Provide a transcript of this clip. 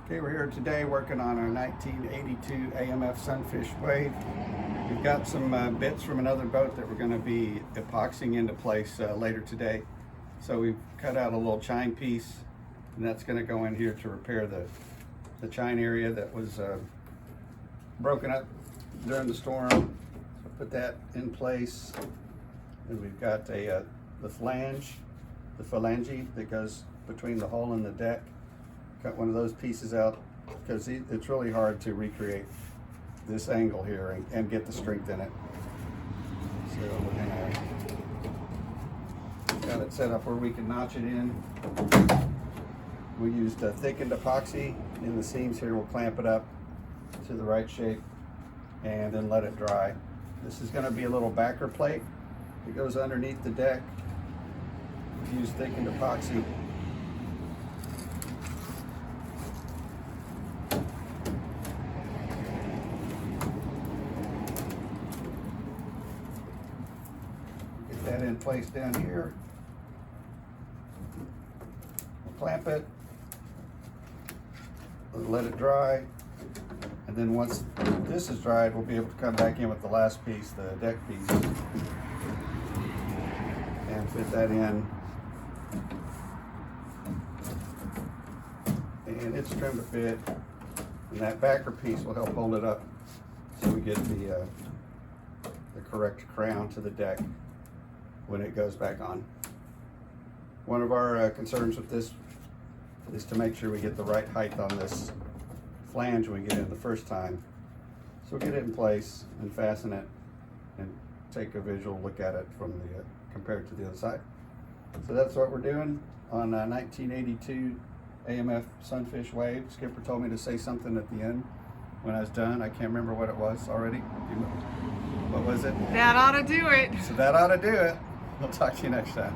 Okay, we're here today working on our 1982 AMF Sunfish wave. We've got some bits from another boat that we're going to be epoxying into place later today. So we've cut out a little chine piece, and that's going to go in here to repair the chine area that was broken up during the storm. So put that in place. And we've got the phalange that goes between the hull and the deck. Cut one of those pieces out because it's really hard to recreate this angle here and get the strength in it. So we're gonna got it set up where we can notch it in. We used a thickened epoxy in the seams here. We'll clamp it up to the right shape and then let it dry. This is going to be a little backer plate. It goes underneath the deck. We use thickened epoxy. Get that in place down here. We'll clamp it. We'll let it dry. And then once this is dried, we'll be able to come back in with the last piece, the deck piece, and fit that in. And it's trimmed to fit. And that backer piece will help hold it up so we get the correct crown to the deck when it goes back on. One of our concerns with this is to make sure we get the right height on this flange when we get in the first time. So we'll get it in place and fasten it and take a visual look at it from the compared to the other side. So that's what we're doing on 1982 AMF Sunfish wave. Skipper told me to say something at the end when I was done. I can't remember what it was already. What was it? That ought to do it. So that ought to do it. We'll talk to you next time.